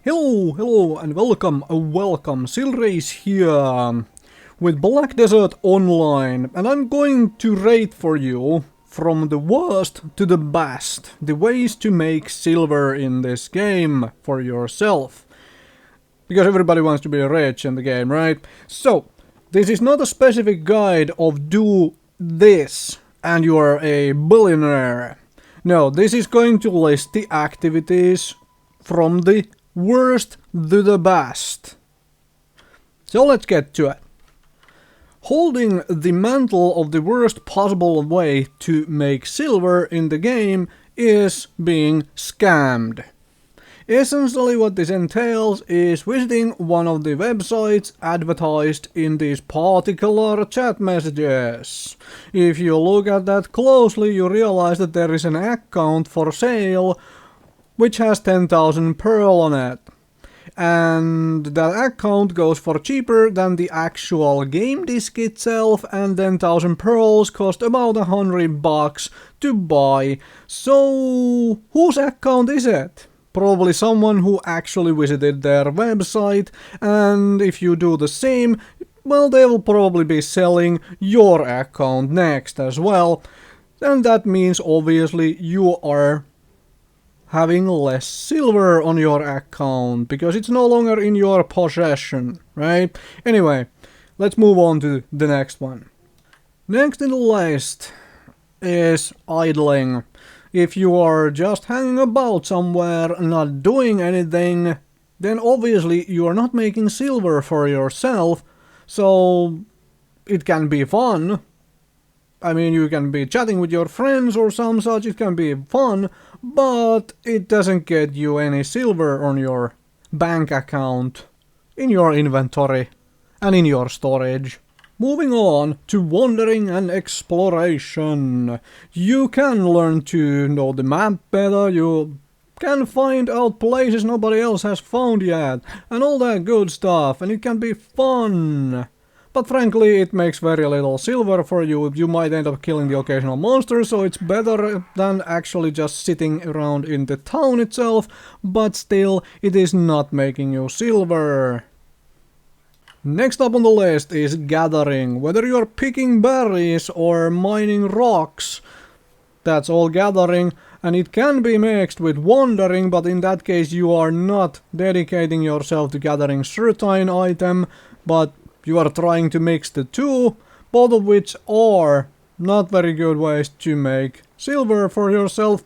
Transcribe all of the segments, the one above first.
Hello and welcome, Silrace here with Black Desert Online, and I'm going to rate for you from the worst to the best the ways to make silver in this game for yourself. Because everybody wants to be rich in the game, right? So, this is not a specific guide of do this and you are a billionaire. No, this is going to list the activities from the worst to the best. So let's get to it. Holding the mantle of the worst possible way to make silver in the game is being scammed. Essentially what this entails is visiting one of the websites advertised in these particular chat messages. If you look at that closely, you realize that there is an account for sale which has 10,000 pearl on it. And that account goes for cheaper than the actual game disc itself, and then 1000 pearls cost about $100 to buy. So whose account is it? Probably someone who actually visited their website, and if you do the same, well, they will probably be selling your account next as well. And that means obviously you are having less silver on your account, because it's no longer in your possession, right? Anyway, let's move on to the next one. Next in the list is idling. If you are just hanging about somewhere, not doing anything, then obviously you are not making silver for yourself, so it can be fun. I mean, you can be chatting with your friends or some such, it can be fun, but it doesn't get you any silver on your bank account, in your inventory, and in your storage. Moving on to wandering and exploration. You can learn to know the map better, you can find out places nobody else has found yet, and all that good stuff, and it can be fun. But frankly, it makes very little silver for you. You might end up killing the occasional monster, so it's better than actually just sitting around in the town itself, but still, it is not making you silver. Next up on the list is gathering. Whether you're picking berries or mining rocks, that's all gathering, and it can be mixed with wandering, but in that case you are not dedicating yourself to gathering certain item, but you are trying to mix the two, both of which are not very good ways to make silver for yourself.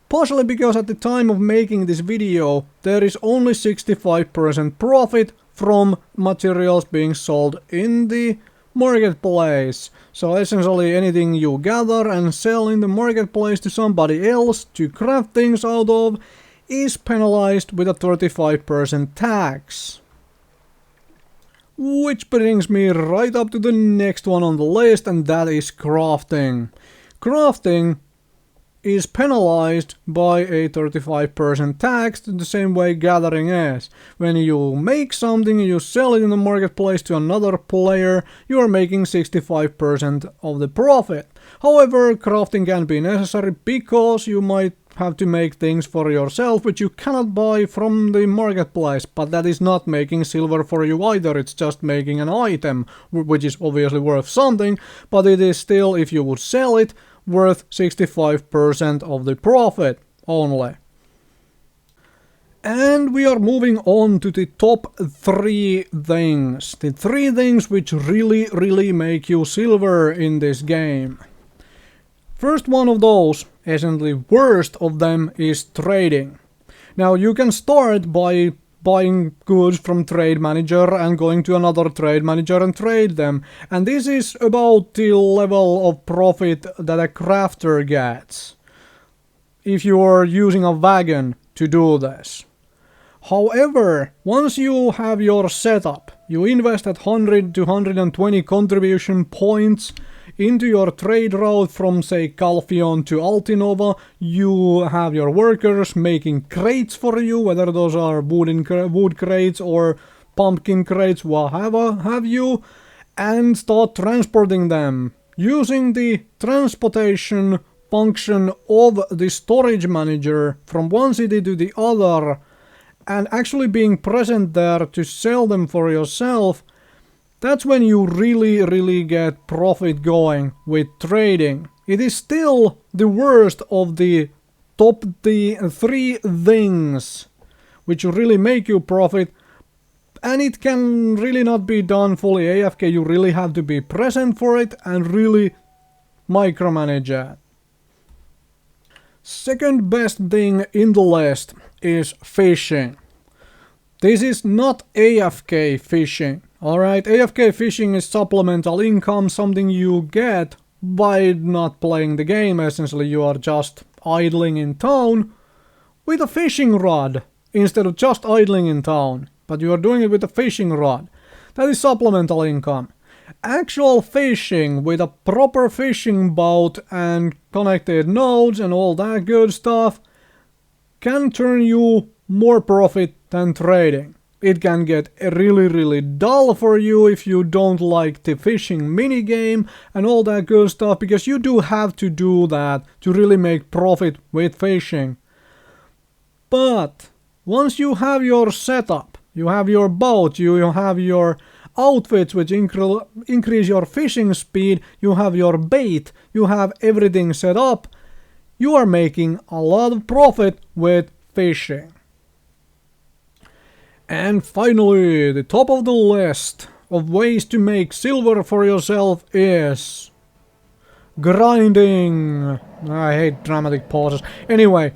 Partially because at the time of making this video, there is only 65% profit from materials being sold in the marketplace. So essentially anything you gather and sell in the marketplace to somebody else to craft things out of is penalized with a 35% tax. Which brings me right up to the next one on the list, and that is crafting. Crafting is penalized by a 35% tax the same way gathering is. When you make something and you sell it in the marketplace to another player, you are making 65% of the profit. However, crafting can be necessary because you might have to make things for yourself which you cannot buy from the marketplace, but that is not making silver for you either, it's just making an item, which is obviously worth something, but it is still, if you would sell it, worth 65% of the profit only. And we are moving on to the top 3 things. The 3 things which really make you silver in this game. First one of those, and the worst of them, is trading. Now you can start by buying goods from Trade Manager and going to another Trade Manager and trade them. And this is about the level of profit that a crafter gets if you are using a wagon to do this. However, once you have your setup, you invest at 100 to 120 contribution points into your trade route from, say, Calphion to Altinova. You have your workers making crates for you, whether those are wood crates or pumpkin crates, whatever have you, and start transporting them using the transportation function of the storage manager from one city to the other. and actually being present there to sell them for yourself, that's when you really get profit going with trading. It is still the worst of the top three things which really make you profit, and it can really not be done fully AFK. You really have to be present for it and really micromanage it. Second best thing in the list is fishing. This is not AFK fishing. Alright, AFK fishing is supplemental income, something you get by not playing the game. Essentially, you are just idling in town with a fishing rod instead of just idling in town. But you are doing it with a fishing rod. That is supplemental income. Actual fishing with a proper fishing boat and connected nodes and all that good stuff can turn you more profit than trading. It can get really dull for you if you don't like the fishing minigame and all that good stuff, because you do have to do that to really make profit with fishing. But once you have your setup, you have your boat, you have your outfits which increase your fishing speed, you have your bait, you have everything set up, you are making a lot of profit with fishing. And finally, the top of the list of ways to make silver for yourself is grinding. I hate dramatic pauses. Anyway.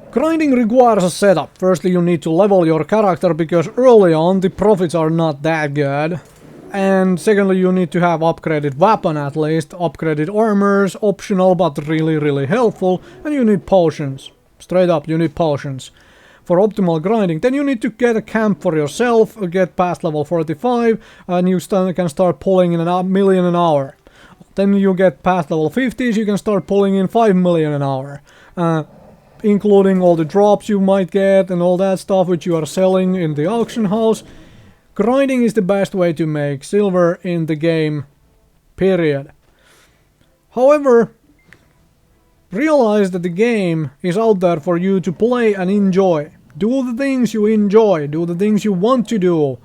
Grinding requires a setup. Firstly, you need to level your character because early on the profits are not that good. And secondly, you need to have upgraded weapon at least. Upgraded armors, optional but really helpful. And you need potions. Straight up, you need potions for optimal grinding. Then you need to get a camp for yourself, get past level 45, and you can start pulling in a million an hour. Then you get past level 50s, you can start pulling in 5 million an hour. Including all the drops you might get and all that stuff which you are selling in the auction house. Grinding is the best way to make silver in the game, period. However, realize that the game is out there for you to play and enjoy. Do the things you enjoy, do the things you want to do.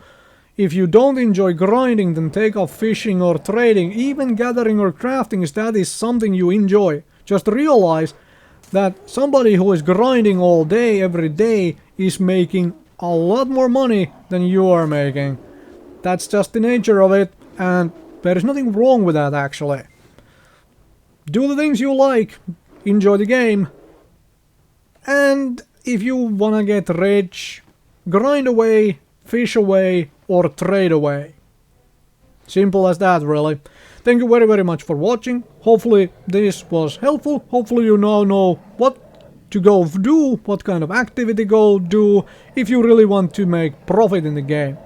If you don't enjoy grinding, then take up fishing or trading, even gathering or crafting if that is something you enjoy. Just realize that somebody who is grinding all day, every day, is making a lot more money than you are making. That's just the nature of it, and there is nothing wrong with that actually. Do the things you like, enjoy the game, and if you wanna get rich, grind away, fish away, or trade away. Simple as that, really. Thank you very much for watching. Hopefully this was helpful. Hopefully you now know what to go do, what kind of activity go do, if you really want to make profit in the game.